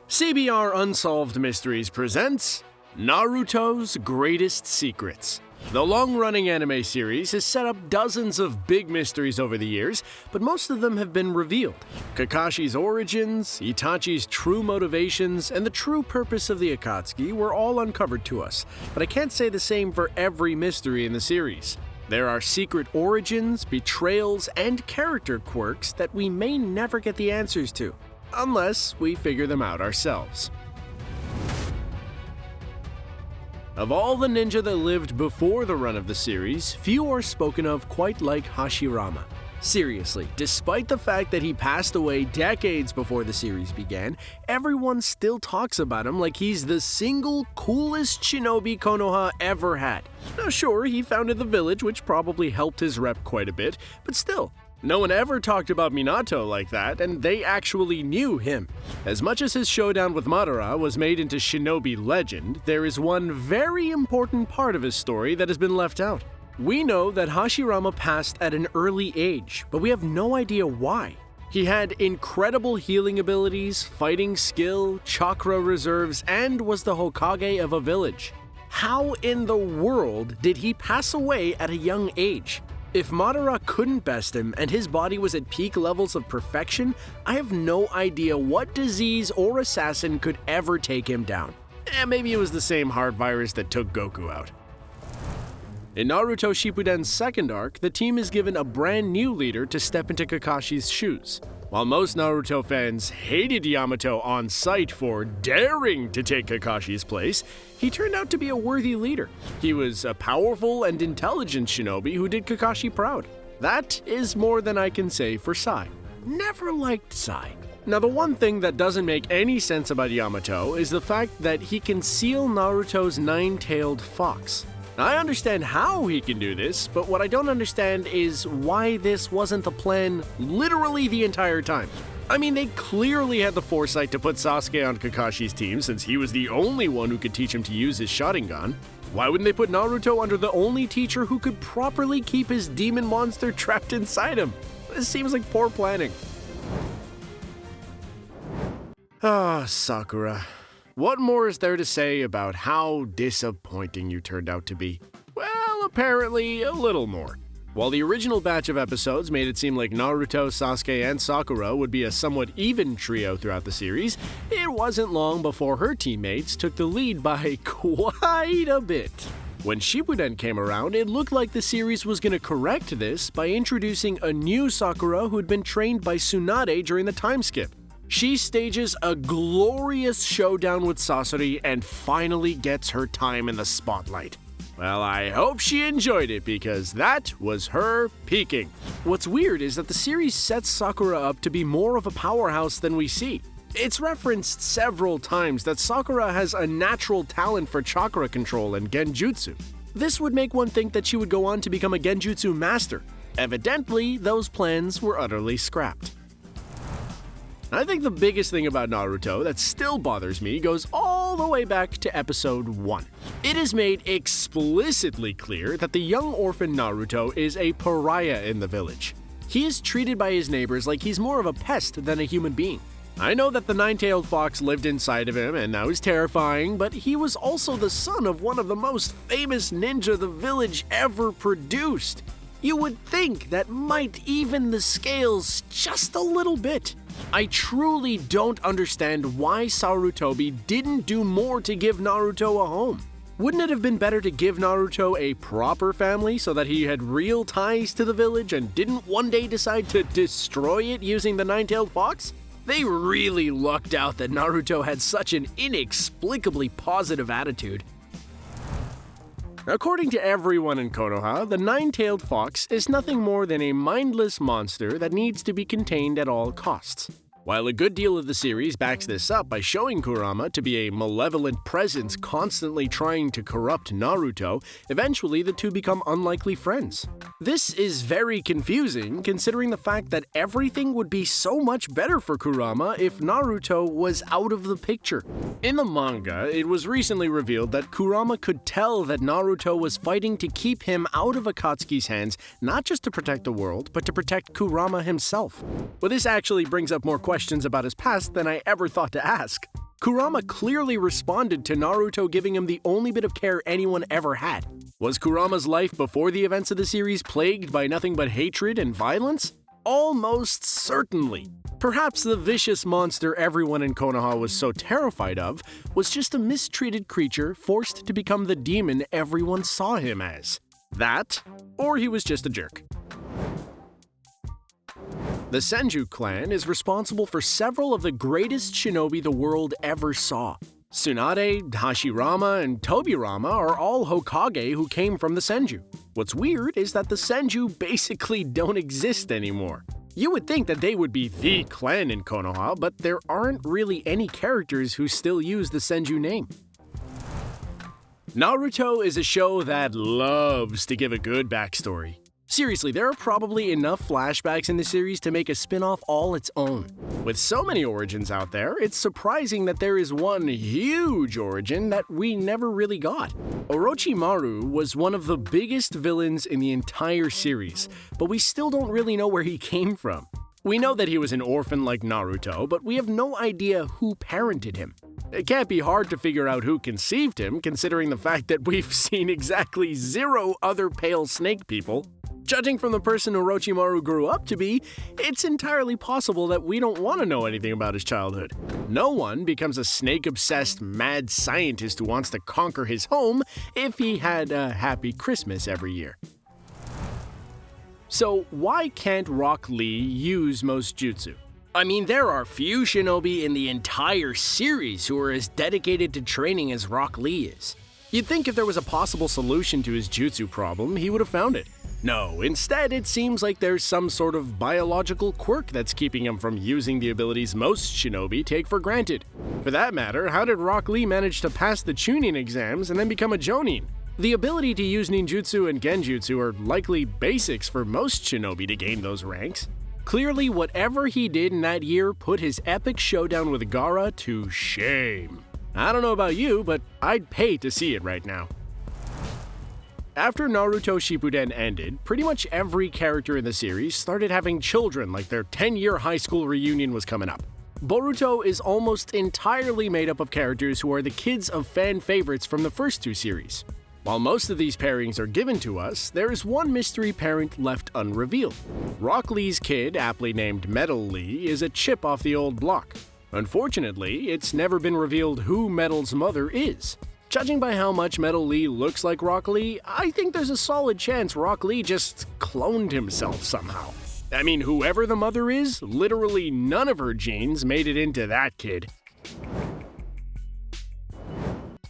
CBR Unsolved Mysteries presents Naruto's Greatest Secrets. The long-running anime series has set up dozens of big mysteries over the years, but most of them have been revealed. Kakashi's origins, Itachi's true motivations, and the true purpose of the Akatsuki were all uncovered to us, but I can't say the same for every mystery in the series. There are secret origins, betrayals, and character quirks that we may never get the answers to, unless we figure them out ourselves. Of all the ninja that lived before the run of the series, few are spoken of quite like Hashirama. Seriously, despite the fact that he passed away decades before the series began, everyone still talks about him like he's the single coolest shinobi Konoha ever had. Now sure, he founded the village, which probably helped his rep quite a bit, but still, no one ever talked about Minato like that, and they actually knew him. As much as his showdown with Madara was made into shinobi legend, there is one very important part of his story that has been left out. We know that Hashirama passed at an early age, but we have no idea why. He had incredible healing abilities, fighting skill, chakra reserves, and was the Hokage of a village. How in the world did he pass away at a young age? If Madara couldn't best him and his body was at peak levels of perfection, I have no idea what disease or assassin could ever take him down. Maybe it was the same heart virus that took Goku out. In Naruto Shippuden's second arc, the team is given a brand new leader to step into Kakashi's shoes. While most Naruto fans hated Yamato on sight for daring to take Kakashi's place, he turned out to be a worthy leader. He was a powerful and intelligent shinobi who did Kakashi proud. That is more than I can say for Sai. Never liked Sai. Now the one thing that doesn't make any sense about Yamato is the fact that he can seal Naruto's nine-tailed fox. I understand how he can do this, but what I don't understand is why this wasn't the plan literally the entire time. I mean, they clearly had the foresight to put Sasuke on Kakashi's team since he was the only one who could teach him to use his Sharingan. Why wouldn't they put Naruto under the only teacher who could properly keep his demon monster trapped inside him? This seems like poor planning. Sakura. What more is there to say about how disappointing you turned out to be? Well, apparently a little more. While the original batch of episodes made it seem like Naruto, Sasuke, and Sakura would be a somewhat even trio throughout the series, it wasn't long before her teammates took the lead by quite a bit. When Shippuden came around, it looked like the series was going to correct this by introducing a new Sakura who had been trained by Tsunade during the time skip. She stages a glorious showdown with Sasori and finally gets her time in the spotlight. Well, I hope she enjoyed it because that was her peaking. What's weird is that the series sets Sakura up to be more of a powerhouse than we see. It's referenced several times that Sakura has a natural talent for chakra control and Genjutsu. This would make one think that she would go on to become a Genjutsu master. Evidently, those plans were utterly scrapped. I think the biggest thing about Naruto that still bothers me goes all the way back to episode 1. It is made explicitly clear that the young orphan Naruto is a pariah in the village. He is treated by his neighbors like he's more of a pest than a human being. I know that the nine-tailed fox lived inside of him and that was terrifying, but he was also the son of one of the most famous ninja the village ever produced. You would think that might even the scales just a little bit. I truly don't understand why Sarutobi didn't do more to give Naruto a home. Wouldn't it have been better to give Naruto a proper family so that he had real ties to the village and didn't one day decide to destroy it using the nine-tailed fox? They really lucked out that Naruto had such an inexplicably positive attitude. According to everyone in Konoha, the nine-tailed fox is nothing more than a mindless monster that needs to be contained at all costs. While a good deal of the series backs this up by showing Kurama to be a malevolent presence constantly trying to corrupt Naruto, eventually the two become unlikely friends. This is very confusing considering the fact that everything would be so much better for Kurama if Naruto was out of the picture. In the manga, it was recently revealed that Kurama could tell that Naruto was fighting to keep him out of Akatsuki's hands, not just to protect the world, but to protect Kurama himself. Well, this actually brings up more questions about his past than I ever thought to ask. Kurama clearly responded to Naruto giving him the only bit of care anyone ever had. Was Kurama's life before the events of the series plagued by nothing but hatred and violence? Almost certainly. Perhaps the vicious monster everyone in Konoha was so terrified of was just a mistreated creature forced to become the demon everyone saw him as. That, or he was just a jerk. The Senju Clan is responsible for several of the greatest shinobi the world ever saw. Tsunade, Hashirama, and Tobirama are all Hokage who came from the Senju. What's weird is that the Senju basically don't exist anymore. You would think that they would be the clan in Konoha, but there aren't really any characters who still use the Senju name. Naruto is a show that loves to give a good backstory. Seriously, there are probably enough flashbacks in the series to make a spin-off all its own. With so many origins out there, it's surprising that there is one huge origin that we never really got. Orochimaru was one of the biggest villains in the entire series, but we still don't really know where he came from. We know that he was an orphan like Naruto, but we have no idea who parented him. It can't be hard to figure out who conceived him, considering the fact that we've seen exactly 0 other pale snake people. Judging from the person Orochimaru grew up to be, it's entirely possible that we don't want to know anything about his childhood. No one becomes a snake-obsessed mad scientist who wants to conquer his home if he had a happy Christmas every year. So why can't Rock Lee use most jutsu? I mean, there are few shinobi in the entire series who are as dedicated to training as Rock Lee is. You'd think if there was a possible solution to his jutsu problem, he would have found it. No, instead it seems like there's some sort of biological quirk that's keeping him from using the abilities most shinobi take for granted. For that matter, how did Rock Lee manage to pass the Chunin exams and then become a Jonin? The ability to use ninjutsu and genjutsu are likely basics for most shinobi to gain those ranks. Clearly, whatever he did in that year put his epic showdown with Gaara to shame. I don't know about you, but I'd pay to see it right now. After Naruto Shippuden ended, pretty much every character in the series started having children like their 10-year high school reunion was coming up. Boruto is almost entirely made up of characters who are the kids of fan favorites from the first 2 series. While most of these pairings are given to us, there is one mystery parent left unrevealed. Rock Lee's kid, aptly named Metal Lee, is a chip off the old block. Unfortunately, it's never been revealed who Metal's mother is. Judging by how much Metal Lee looks like Rock Lee, I think there's a solid chance Rock Lee just cloned himself somehow. I mean, whoever the mother is, literally none of her genes made it into that kid.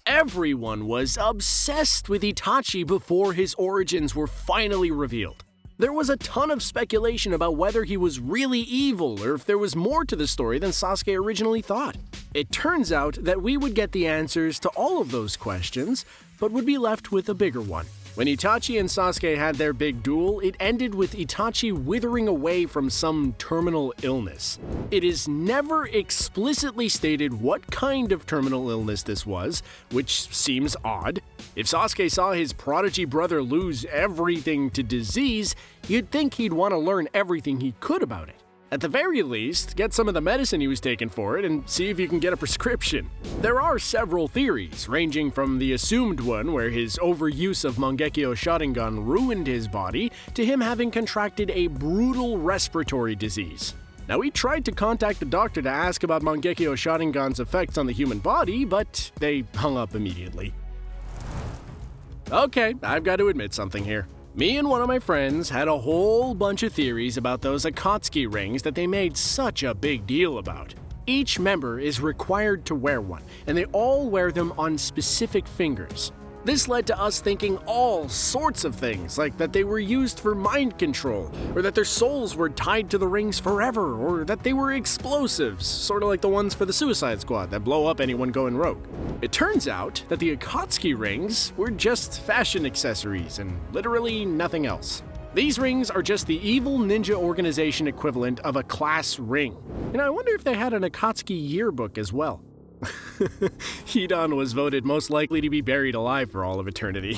Everyone was obsessed with Itachi before his origins were finally revealed. There was a ton of speculation about whether he was really evil or if there was more to the story than Sasuke originally thought. It turns out that we would get the answers to all of those questions, but would be left with a bigger one. When Itachi and Sasuke had their big duel, it ended with Itachi withering away from some terminal illness. It is never explicitly stated what kind of terminal illness this was, which seems odd. If Sasuke saw his prodigy brother lose everything to disease, you'd think he'd want to learn everything he could about it. At the very least, get some of the medicine he was taking for it and see if you can get a prescription. There are several theories, ranging from the assumed one where his overuse of Mangekyo Sharingan ruined his body, to him having contracted a brutal respiratory disease. Now, we tried to contact the doctor to ask about Mangekyo Sharingan's effects on the human body, but they hung up immediately. Okay, I've got to admit something here. Me and one of my friends had a whole bunch of theories about those Akatsuki Rings that they made such a big deal about. Each member is required to wear one, and they all wear them on specific fingers. This led to us thinking all sorts of things, like that they were used for mind control, or that their souls were tied to the rings forever, or that they were explosives, sort of like the ones for the Suicide Squad that blow up anyone going rogue. It turns out that the Akatsuki Rings were just fashion accessories and literally nothing else. These rings are just the evil ninja organization equivalent of a class ring. And I wonder if they had an Akatsuki yearbook as well. Hidan was voted most likely to be buried alive for all of eternity.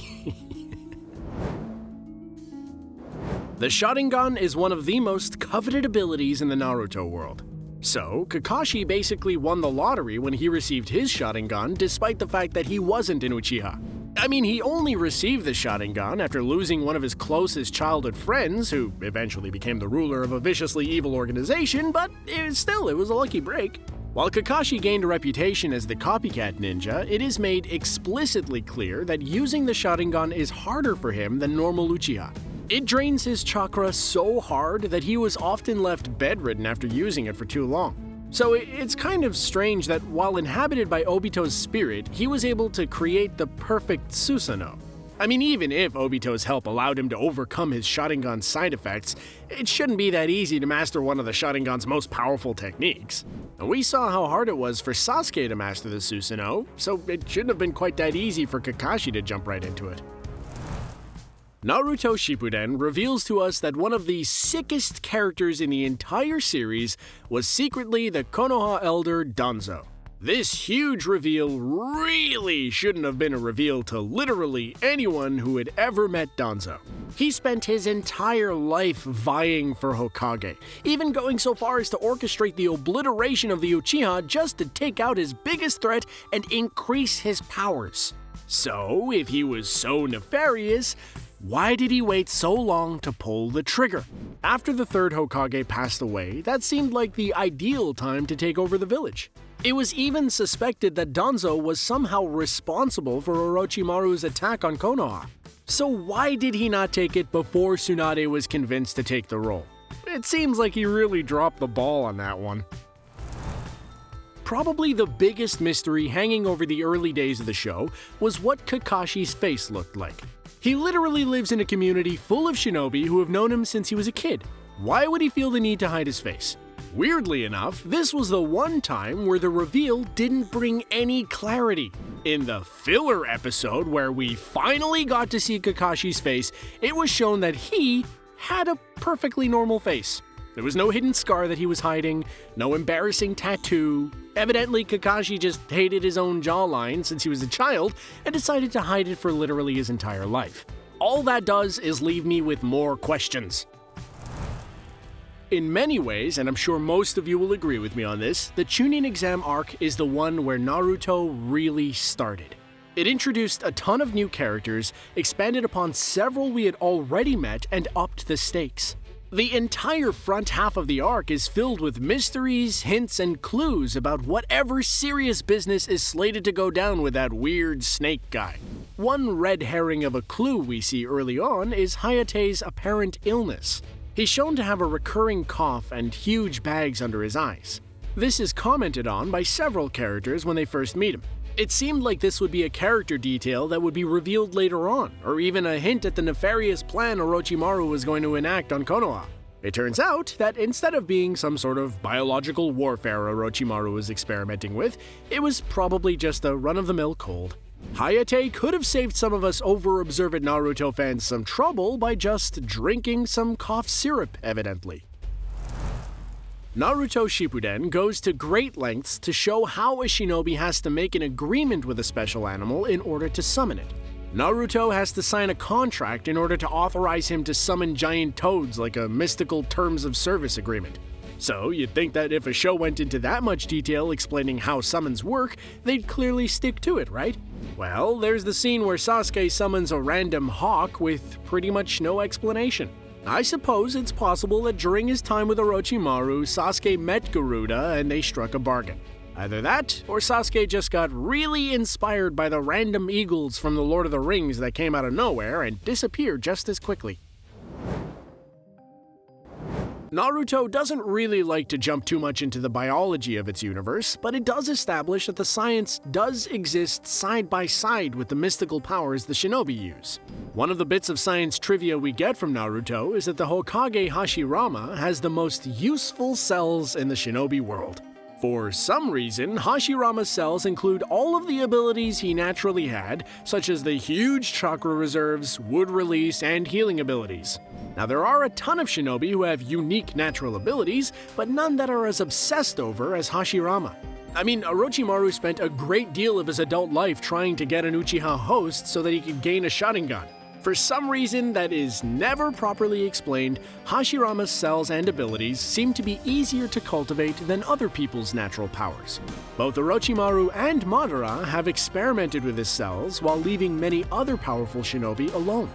The Sharingan is one of the most coveted abilities in the Naruto world. So, Kakashi basically won the lottery when he received his Sharingan despite the fact that he wasn't an Uchiha. I mean, he only received the Sharingan after losing one of his closest childhood friends, who eventually became the ruler of a viciously evil organization, but it was a lucky break. While Kakashi gained a reputation as the copycat ninja, it is made explicitly clear that using the Sharingan is harder for him than normal Uchiha. It drains his chakra so hard that he was often left bedridden after using it for too long. So it's kind of strange that while inhabited by Obito's spirit, he was able to create the perfect Susanoo. I mean, even if Obito's help allowed him to overcome his Sharingan's side effects, it shouldn't be that easy to master one of the Sharingan's most powerful techniques. And we saw how hard it was for Sasuke to master the Susanoo, so it shouldn't have been quite that easy for Kakashi to jump right into it. Naruto Shippuden reveals to us that one of the sickest characters in the entire series was secretly the Konoha elder Danzo. This huge reveal really shouldn't have been a reveal to literally anyone who had ever met Danzo. He spent his entire life vying for Hokage, even going so far as to orchestrate the obliteration of the Uchiha just to take out his biggest threat and increase his powers. So, if he was so nefarious, why did he wait so long to pull the trigger? After the third Hokage passed away, that seemed like the ideal time to take over the village. It was even suspected that Danzo was somehow responsible for Orochimaru's attack on Konoha. So why did he not take it before Tsunade was convinced to take the role? It seems like he really dropped the ball on that one. Probably the biggest mystery hanging over the early days of the show was what Kakashi's face looked like. He literally lives in a community full of shinobi who have known him since he was a kid. Why would he feel the need to hide his face? Weirdly enough, this was the one time where the reveal didn't bring any clarity. In the filler episode where we finally got to see Kakashi's face, it was shown that he had a perfectly normal face. There was no hidden scar that he was hiding, no embarrassing tattoo. Evidently, Kakashi just hated his own jawline since he was a child and decided to hide it for literally his entire life. All that does is leave me with more questions. In many ways, and I'm sure most of you will agree with me on this, the Chunin exam arc is the one where Naruto really started. It introduced a ton of new characters, expanded upon several we had already met, and upped the stakes. The entire front half of the arc is filled with mysteries, hints, and clues about whatever serious business is slated to go down with that weird snake guy. One red herring of a clue we see early on is Hayate's apparent illness. He's shown to have a recurring cough and huge bags under his eyes. This is commented on by several characters when they first meet him. It seemed like this would be a character detail that would be revealed later on, or even a hint at the nefarious plan Orochimaru was going to enact on Konoha. It turns out that instead of being some sort of biological warfare Orochimaru was experimenting with, it was probably just a run-of-the-mill cold. Hayate could have saved some of us over-observant Naruto fans some trouble by just drinking some cough syrup, evidently. Naruto Shippuden goes to great lengths to show how a shinobi has to make an agreement with a special animal in order to summon it. Naruto has to sign a contract in order to authorize him to summon giant toads like a mystical terms of service agreement. So you'd think that if a show went into that much detail explaining how summons work, they'd clearly stick to it, right? Well, there's the scene where Sasuke summons a random hawk with pretty much no explanation. I suppose it's possible that during his time with Orochimaru, Sasuke met Garuda and they struck a bargain. Either that, or Sasuke just got really inspired by the random eagles from the Lord of the Rings that came out of nowhere and disappeared just as quickly. Naruto doesn't really like to jump too much into the biology of its universe, but it does establish that the science does exist side by side with the mystical powers the shinobi use. One of the bits of science trivia we get from Naruto is that the Hokage Hashirama has the most useful cells in the shinobi world. For some reason, Hashirama's cells include all of the abilities he naturally had, such as the huge chakra reserves, wood release, and healing abilities. Now, there are a ton of shinobi who have unique natural abilities, but none that are as obsessed over as Hashirama. I mean, Orochimaru spent a great deal of his adult life trying to get an Uchiha host so that he could gain a Sharingan. For some reason that is never properly explained, Hashirama's cells and abilities seem to be easier to cultivate than other people's natural powers. Both Orochimaru and Madara have experimented with his cells while leaving many other powerful shinobi alone.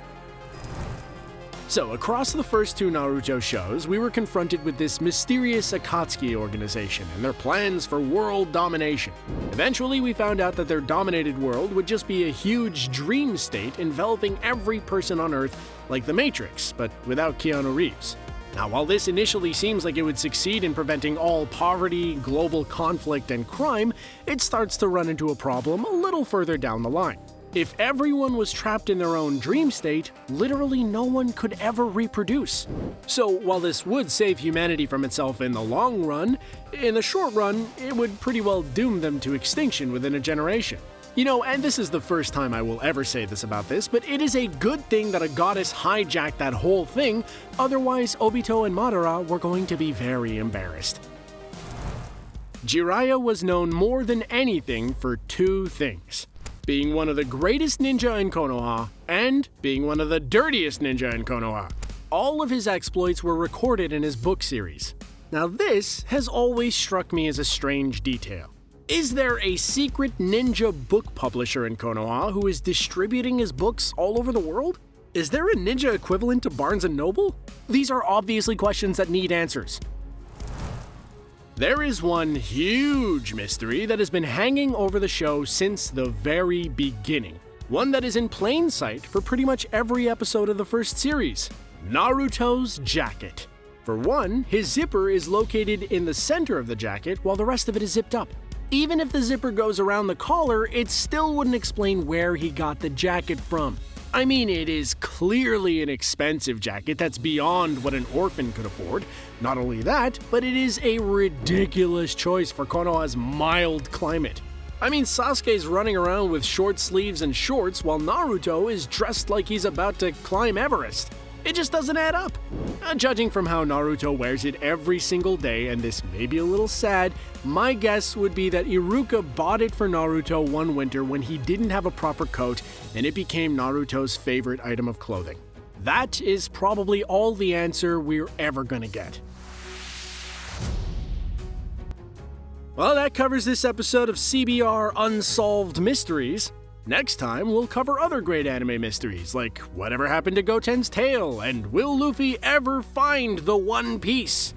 So, across the first two Naruto shows, we were confronted with this mysterious Akatsuki organization and their plans for world domination. Eventually, we found out that their dominated world would just be a huge dream state enveloping every person on Earth like the Matrix, but without Keanu Reeves. Now, while this initially seems like it would succeed in preventing all poverty, global conflict, and crime, it starts to run into a problem a little further down the line. If everyone was trapped in their own dream state, literally no one could ever reproduce. So while this would save humanity from itself in the long run, in the short run, it would pretty well doom them to extinction within a generation. You know, and this is the first time I will ever say this about this, but it is a good thing that a goddess hijacked that whole thing, otherwise Obito and Madara were going to be very embarrassed. Jiraiya was known more than anything for two things: being one of the greatest ninja in Konoha, and being one of the dirtiest ninja in Konoha. All of his exploits were recorded in his book series. Now this has always struck me as a strange detail. Is there a secret ninja book publisher in Konoha who is distributing his books all over the world? Is there a ninja equivalent to Barnes & Noble? These are obviously questions that need answers. There is one huge mystery that has been hanging over the show since the very beginning. One that is in plain sight for pretty much every episode of the first series: Naruto's jacket. For one, his zipper is located in the center of the jacket while the rest of it is zipped up. Even if the zipper goes around the collar, it still wouldn't explain where he got the jacket from. I mean, it is clearly an expensive jacket that's beyond what an orphan could afford. Not only that, but it is a ridiculous choice for Konoha's mild climate. I mean, Sasuke's running around with short sleeves and shorts while Naruto is dressed like he's about to climb Everest. It just doesn't add up. Judging from how Naruto wears it every single day, and this may be a little sad, my guess would be that Iruka bought it for Naruto one winter when he didn't have a proper coat, and it became Naruto's favorite item of clothing. That is probably all the answer we're ever gonna get. Well, that covers this episode of CBR Unsolved Mysteries. Next time, we'll cover other great anime mysteries, like whatever happened to Goten's tail, and will Luffy ever find the One Piece?